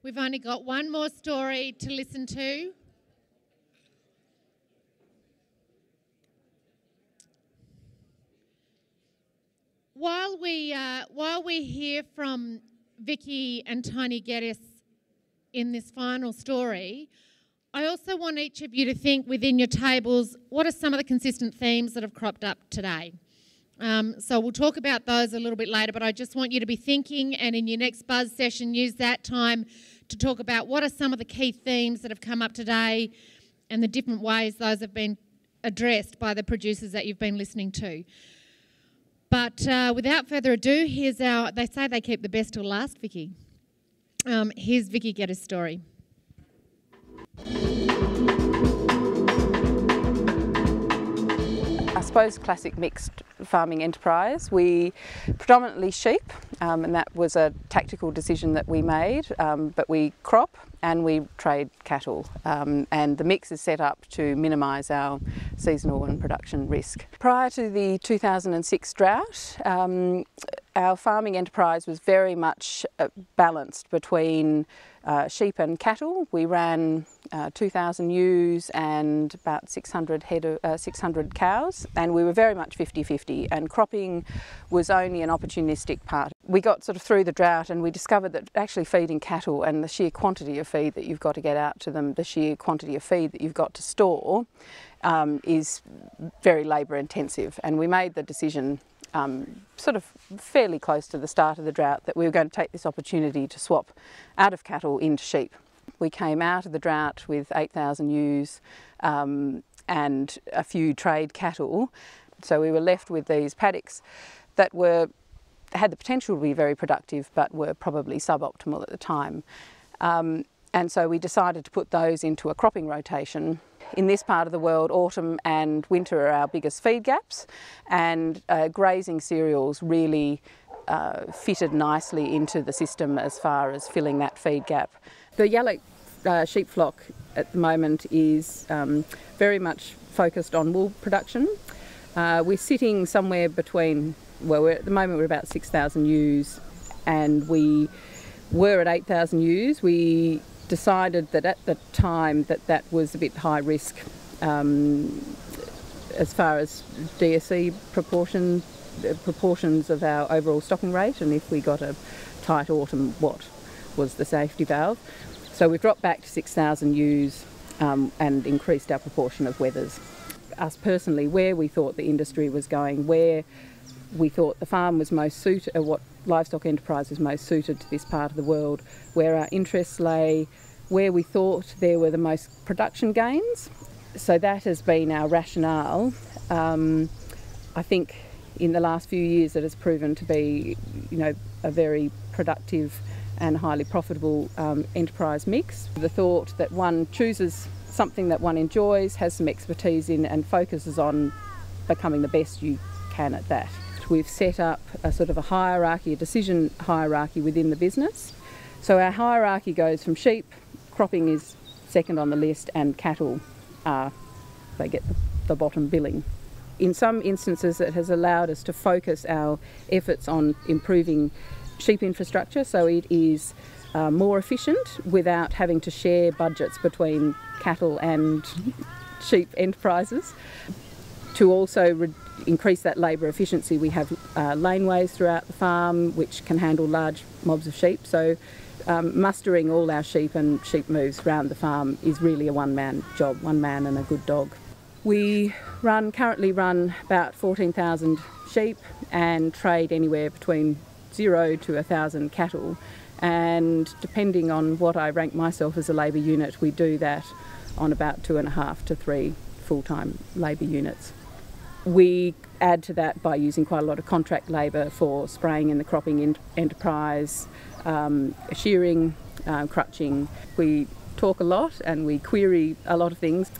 We've only got one more story to listen to. While we hear from Vicky and Tony Geddes in this final story, I also want each of you to think within your tables, what are some of the consistent themes that have cropped up today? So we'll talk about those a little bit later, but I just want you to be thinking, and in your next buzz session, use that time to talk about what are some of the key themes that have come up today and the different ways those have been addressed by the producers that you've been listening to. But without further ado, they say they keep the best till last, Vicky. Here's Vicky Geddes' story. I suppose classic mixed farming enterprise. We predominantly sheep, and that was a tactical decision that we made, but we crop and we trade cattle, and the mix is set up to minimise our seasonal and production risk. Prior to the 2006 drought, our farming enterprise was very much balanced between sheep and cattle. We ran 2,000 ewes and about 600 cows, and we were very much 50-50, and cropping was only an opportunistic part. We got sort of through the drought and we discovered that actually feeding cattle and the sheer quantity of feed that you've got to get out to them, the sheer quantity of feed that you've got to store is very labour intensive, and we made the decision sort of fairly close to the start of the drought that we were going to take this opportunity to swap out of cattle into sheep. We came out of the drought with 8,000 ewes and a few trade cattle, so we were left with these paddocks that had the potential to be very productive but were probably suboptimal at the time. And so we decided to put those into a cropping rotation. In this part of the world, autumn and winter are our biggest feed gaps, and grazing cereals really fitted nicely into the system as far as filling that feed gap. The yellow sheep flock at the moment is very much focused on wool production. We're sitting somewhere between, well, at the moment we're about 6,000 ewes, and we were at 8,000 ewes. We decided that at the time that was a bit high risk as far as DSE proportions of our overall stocking rate, and if we got a tight autumn, what was the safety valve. So we've dropped back to 6,000 ewes and increased our proportion of wethers. Us personally, where we thought the industry was going, where we thought the farm was most suited, what livestock enterprise was most suited to this part of the world, where our interests lay, where we thought there were the most production gains. So that has been our rationale. I think in the last few years it has proven to be, a very productive and highly profitable enterprise mix. The thought that one chooses something that one enjoys, has some expertise in, and focuses on becoming the best you can at that. We've set up a sort of a hierarchy, a decision hierarchy within the business. So our hierarchy goes from sheep, cropping is second on the list, and cattle they get the bottom billing. In some instances it has allowed us to focus our efforts on improving sheep infrastructure so it is more efficient without having to share budgets between cattle and sheep enterprises. To also increase that labour efficiency, we have laneways throughout the farm which can handle large mobs of sheep. So mustering all our sheep and sheep moves around the farm is really a one-man job, one man and a good dog. We currently run about 14,000 sheep and trade anywhere between 0 to 1,000 cattle, and depending on what I rank myself as a labour unit, we do that on about 2.5 to 3 full-time labour units. We add to that by using quite a lot of contract labour for spraying in the cropping enterprise, shearing, crutching. We talk a lot and we query a lot of things.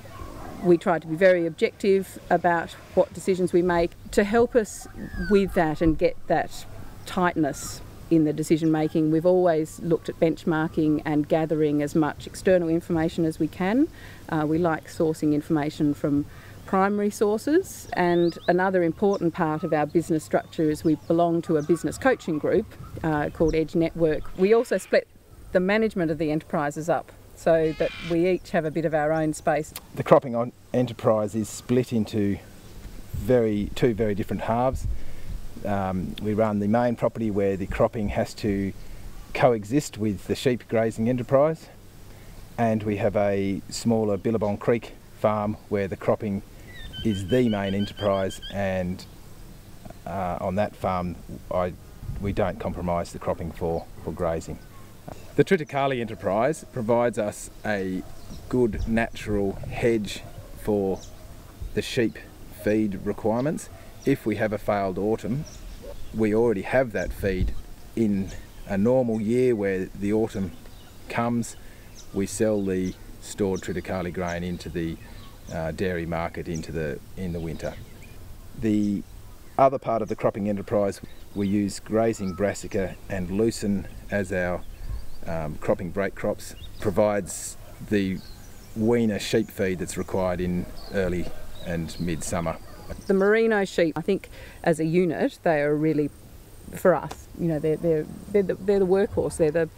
We try to be very objective about what decisions we make to help us with that and get that tightness in the decision making. We've always looked at benchmarking and gathering as much external information as we can. We like sourcing information from primary sources, and another important part of our business structure is we belong to a business coaching group called Edge Network. We also split the management of the enterprise is up, so that we each have a bit of our own space. The cropping enterprise is split into two very different halves. We run the main property where the cropping has to coexist with the sheep grazing enterprise, and we have a smaller Billabong Creek farm where the cropping is the main enterprise, and on that farm we don't compromise the cropping for grazing. The Triticale enterprise provides us a good natural hedge for the sheep feed requirements. If we have a failed autumn, we already have that feed. In a normal year where the autumn comes, we sell the stored Triticale grain into the dairy market in the winter. The other part of the cropping enterprise, we use grazing brassica and lucerne as our cropping break crops. Provides the weaner sheep feed that's required in early and midsummer. The Merino Sheep, I think, as a unit, they are really, for us, you know, they're the workhorse. They're the,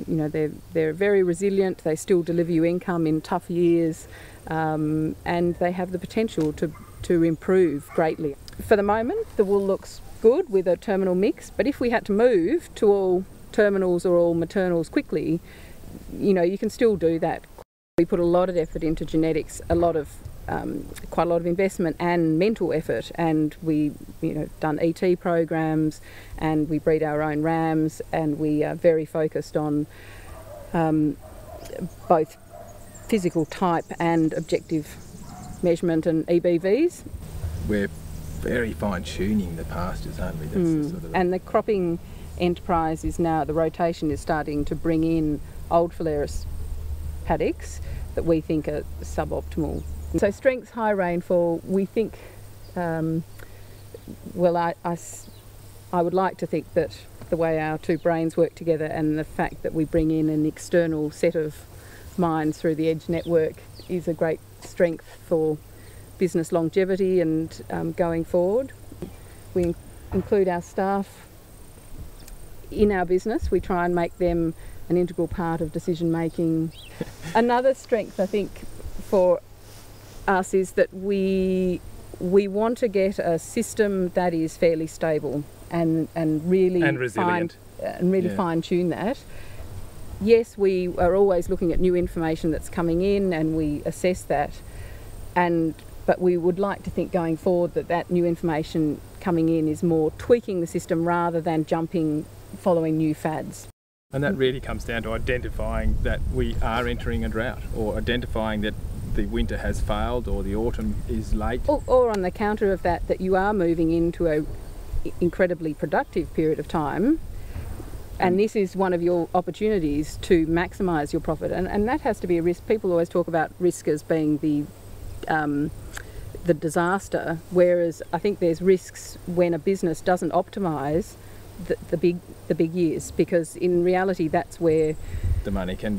you know, they're very resilient. They still deliver you income in tough years, and they have the potential to improve greatly. For the moment, the wool looks good with a terminal mix, but if we had to move to all terminals or all maternals quickly, you know, you can still do that. We put a lot of effort into genetics, quite a lot of investment and mental effort, and we, you know, done ET programs, and we breed our own rams, and we are very focused on both physical type and objective measurement and EBVs. We're very fine-tuning the pastures, aren't we? That's sort of and the cropping enterprise is now, the rotation is starting to bring in old Phalaris paddocks that we think are suboptimal. So strengths, high rainfall, we think, well, I would like to think that the way our two brains work together and the fact that we bring in an external set of minds through the Edge network is a great strength for business longevity and going forward. We include our staff in our business. We try and make them an integral part of decision making. Another strength, I think, for us is that we want to get a system that is fairly stable and really resilient fine tune that. Yes, we are always looking at new information that's coming in, and we assess that, but we would like to think going forward that new information coming in is more tweaking the system rather than following new fads. And that really comes down to identifying that we are entering a drought, or identifying that the winter has failed or the autumn is late. Or on the counter of that you are moving into a incredibly productive period of time, and this is one of your opportunities to maximise your profit, and that has to be a risk. People always talk about risk as being the disaster, whereas I think there's risks when a business doesn't optimise the big years, because in reality that's where the money can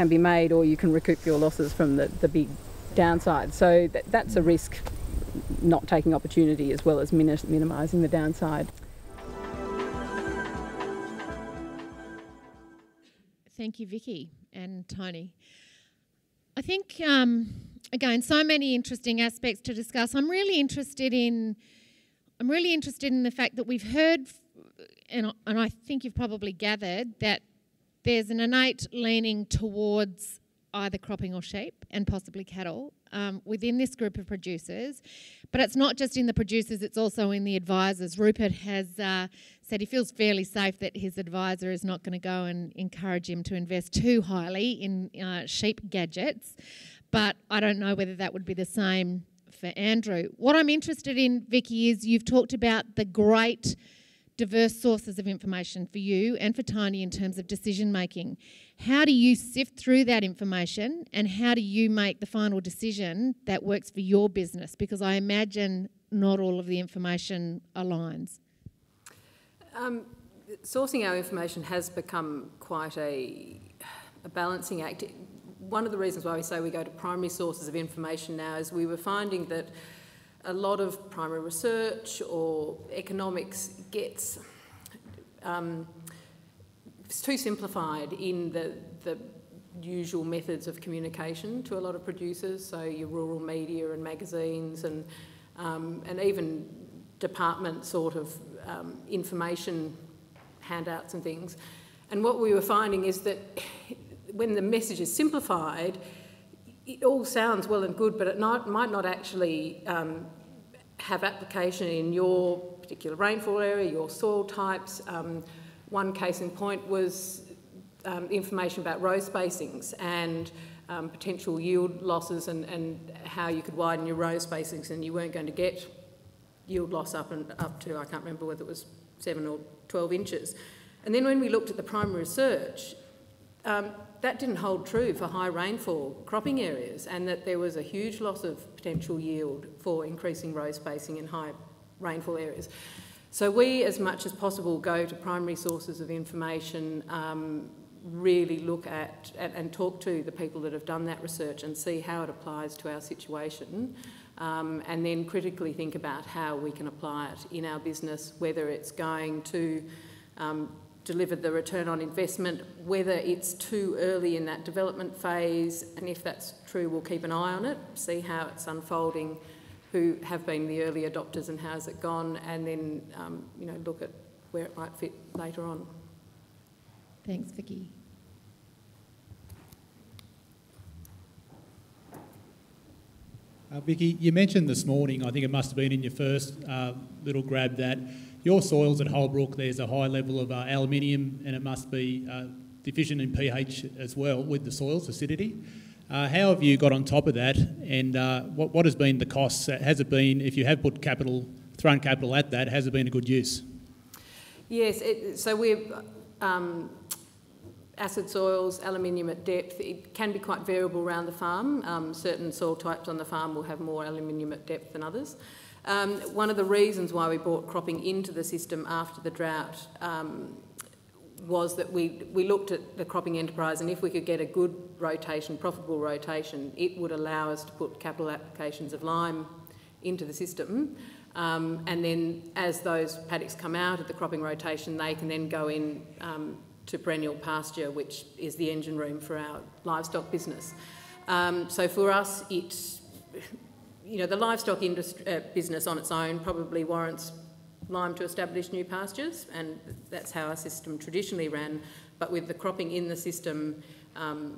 be made. Or you can recoup your losses from the big downside. So that's a risk, not taking opportunity as well as minimising the downside. Thank you, Vicky and Tony. I think, again, so many interesting aspects to discuss. I'm really interested in the fact that we've heard, and I think you've probably gathered, that there's an innate leaning towards either cropping or sheep and possibly cattle within this group of producers. But it's not just in the producers, it's also in the advisors. Rupert has said he feels fairly safe that his advisor is not going to go and encourage him to invest too highly in sheep gadgets. But I don't know whether that would be the same for Andrew. What I'm interested in, Vicky, is you've talked about the great diverse sources of information for you and for Tony in terms of decision making. How do you sift through that information, and how do you make the final decision that works for your business? Because I imagine not all of the information aligns. Sourcing our information has become quite a balancing act. One of the reasons why we say we go to primary sources of information now is we were finding that a lot of primary research or economics gets it's too simplified in the usual methods of communication to a lot of producers, so your rural media and magazines and even department sort of information handouts and things. And what we were finding is that when the message is simplified, it all sounds well and good, but it might not actually have application in your particular rainfall area, your soil types. One case in point was information about row spacings and potential yield losses and how you could widen your row spacings, and you weren't going to get yield loss up to, I can't remember whether it was 7 or 12 inches. And then when we looked at the primary research, that didn't hold true for high rainfall cropping areas, and that there was a huge loss of potential yield for increasing row spacing in high rainfall areas. So we, as much as possible, go to primary sources of information, really look at and talk to the people that have done that research and see how it applies to our situation, and then critically think about how we can apply it in our business, whether it's going to deliver the return on investment, whether it's too early in that development phase, and if that's true, we'll keep an eye on it, see how it's unfolding, who have been the early adopters and how's it gone, and then look at where it might fit later on. Thanks, Vicky. Vicky, you mentioned this morning, I think it must have been in your first little grab, that your soils at Holbrook, there's a high level of aluminium, and it must be deficient in pH as well with the soil's acidity. How have you got on top of that, and what has been the costs? Has it been, if you have put thrown capital at that, has it been a good use? Yes, so we've acid soils, aluminium at depth, it can be quite variable around the farm. Certain soil types on the farm will have more aluminium at depth than others. One of the reasons why we brought cropping into the system after the drought was that we looked at the cropping enterprise, and if we could get a good rotation, profitable rotation, it would allow us to put capital applications of lime into the system. And then as those paddocks come out of the cropping rotation, they can then go in to perennial pasture, which is the engine room for our livestock business. So for us, it's, the livestock business on its own probably warrants lime to establish new pastures, and that's how our system traditionally ran. But with the cropping in the system,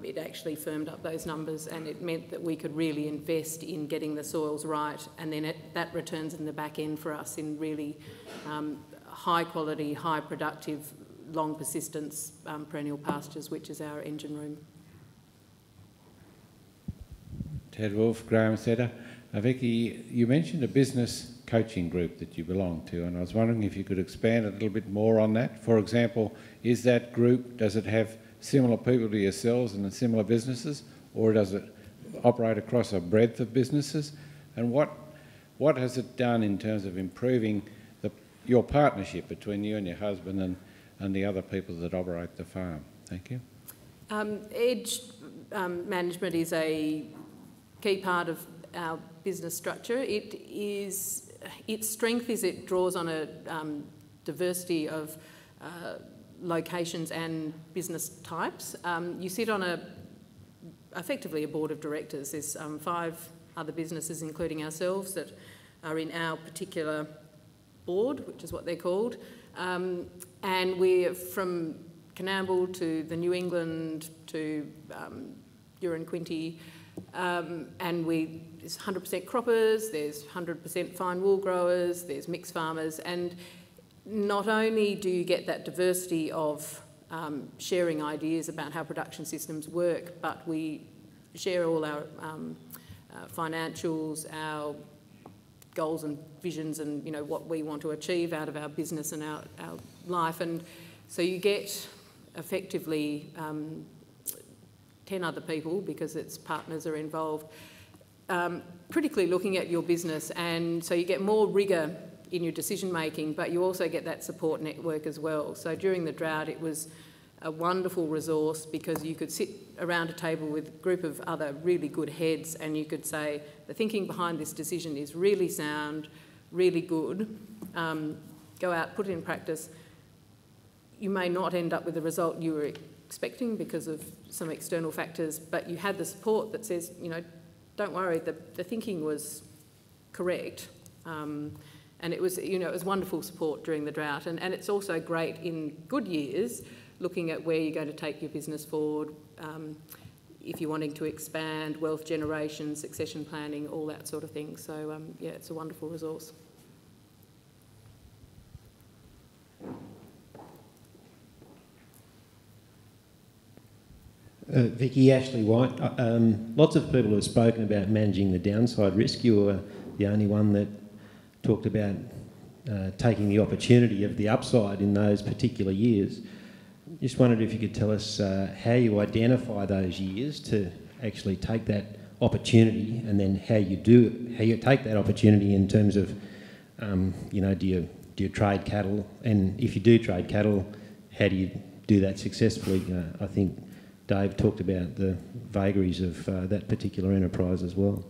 it actually firmed up those numbers, and it meant that we could really invest in getting the soils right, and then that returns in the back end for us in really high quality, high productive, long persistence perennial pastures, which is our engine room. Ted Wolf, Graham Setter. Vicky, you mentioned a business coaching group that you belong to, and I was wondering if you could expand a little bit more on that. For example, is that group, does it have similar people to yourselves and similar businesses, or does it operate across a breadth of businesses? And what has it done in terms of improving your partnership between you and your husband and the other people that operate the farm? Thank you. Edge management is a key part of our business structure. Its strength is it draws on a diversity of locations and business types. You sit on effectively a board of directors. There's 5 other businesses, including ourselves, that are in our particular board, which is what they're called. And we're from Canamble to the New England to Uranquinty, and there's 100% croppers, there's 100% fine wool growers, there's mixed farmers, and not only do you get that diversity of sharing ideas about how production systems work, but we share all our financials, our goals and visions, and what we want to achieve out of our business and our life. And so you get effectively 10 other people, because its partners are involved, critically looking at your business, and so you get more rigour in your decision making, but you also get that support network as well. So during the drought, it was a wonderful resource, because you could sit around a table with a group of other really good heads, and you could say, the thinking behind this decision is really sound, really good, go out, put it in practice. you may not end up with the result you were expecting because of some external factors, but you had the support that says, you know, don't worry, the thinking was correct. And it was, you know, it was wonderful support during the drought. And it's also great in good years, looking at where you're going to take your business forward, if you're wanting to expand, wealth generation, succession planning, all that sort of thing. So, yeah, it's a wonderful resource. Vicky, Ashley White. Lots of people have spoken about managing the downside risk. You were the only one that talked about taking the opportunity of the upside in those particular years. Just wondered if you could tell us how you identify those years to actually take that opportunity, and then how you take that opportunity in terms of, you know, do you trade cattle, and if you do trade cattle, how do you do that successfully? I think Dave talked about the vagaries of that particular enterprise as well.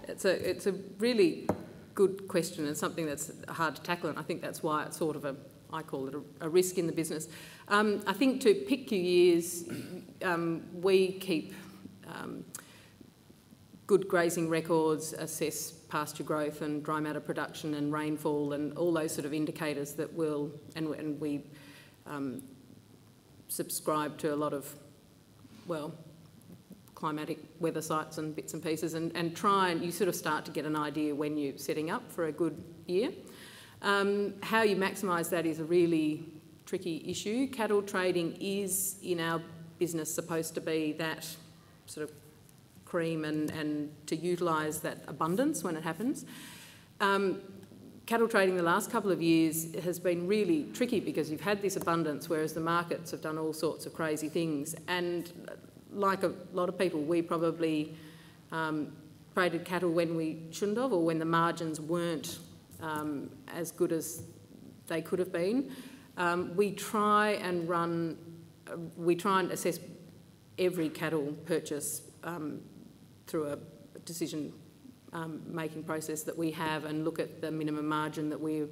It's a really good question, and something that's hard to tackle, and I think that's why it's sort of I call it a risk in the business. I think to pick your years, we keep good grazing records, assess pasture growth and dry matter production and rainfall and all those sort of indicators that will, and we subscribe to a lot of, well, climatic weather sites and bits and pieces, and try and you sort of start to get an idea when you're setting up for a good year. How you maximise that is a really tricky issue. Cattle trading is, in our business, supposed to be that sort of cream and to utilise that abundance when it happens. Cattle trading the last couple of years has been really tricky because you've had this abundance, whereas the markets have done all sorts of crazy things. And like a lot of people, we probably traded cattle when we shouldn't have, or when the margins weren't as good as they could have been. We try and assess every cattle purchase through a decision making process that we have, and look at the minimum margin that we're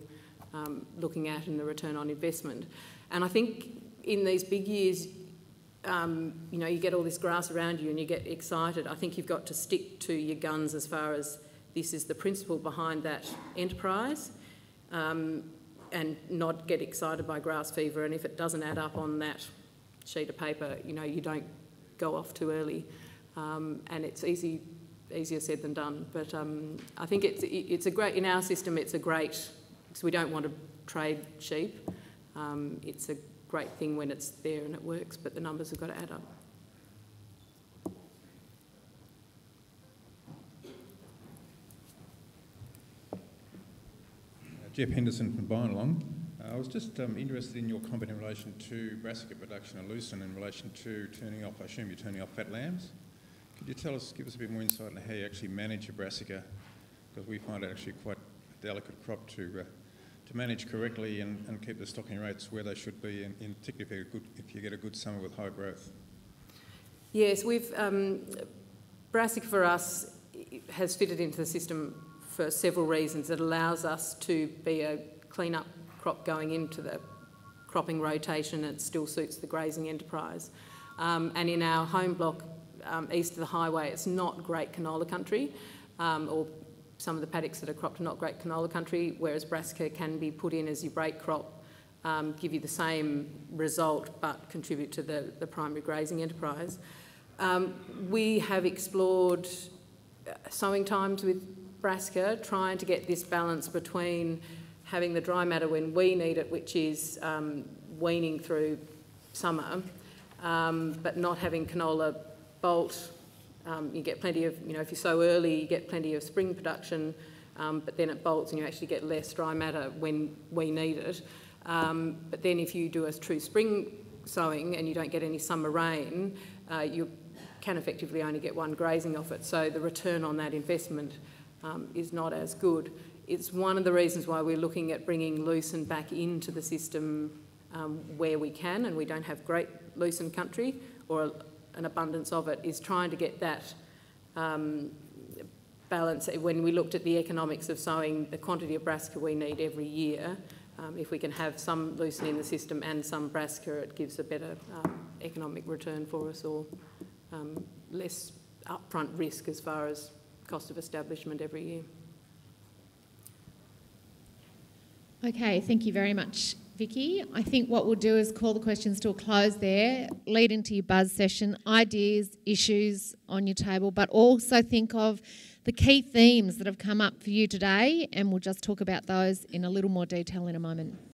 looking at and the return on investment. And I think in these big years, you know, you get all this grass around you and you get excited. I think you've got to stick to your guns as far as this is the principle behind that enterprise, and not get excited by grass fever. And if it doesn't add up on that sheet of paper, you know, you don't go off too early. And it's easier said than done. But I think it's a great, in our system, it's a great, because we don't want to trade sheep. It's a great thing when it's there and it works, but the numbers have got to add up. Jeff Henderson from Bynalong. I was just interested in your comment in relation to Brassica Production and Lucerne in relation to turning off, I assume you're turning off fat lambs. Could you give us a bit more insight on how you actually manage your brassica? Because we find it actually quite a delicate crop to manage correctly and keep the stocking rates where they should be, in particularly if you get a good summer with high growth. Yes, Brassica for us has fitted into the system for several reasons. It allows us to be a clean-up crop going into the cropping rotation. It still suits the grazing enterprise. And in our home block, east of the highway, it's not great canola country, or some of the paddocks that are cropped are not great canola country, whereas brassica can be put in as your break crop, give you the same result but contribute to the primary grazing enterprise. We have explored sowing times with brassica, trying to get this balance between having the dry matter when we need it, which is weaning through summer, but not having canola bolt. You get plenty of, you know, if you sow early, you get plenty of spring production, but then it bolts and you actually get less dry matter when we need it. But then if you do a true spring sowing and you don't get any summer rain, you can effectively only get one grazing off it. So the return on that investment is not as good. It's one of the reasons why we're looking at bringing lucerne back into the system where we can, and we don't have great lucerne country or an abundance of it, is trying to get that balance. When we looked at the economics of sowing the quantity of brassica we need every year, If we can have some lucerne in the system and some brassica, it gives a better economic return for us, or less upfront risk as far as cost of establishment every year. Okay, thank you very much, Vicky. I think what we'll do is call the questions to a close there, lead into your buzz session, ideas, issues on your table, but also think of the key themes that have come up for you today, and we'll just talk about those in a little more detail in a moment.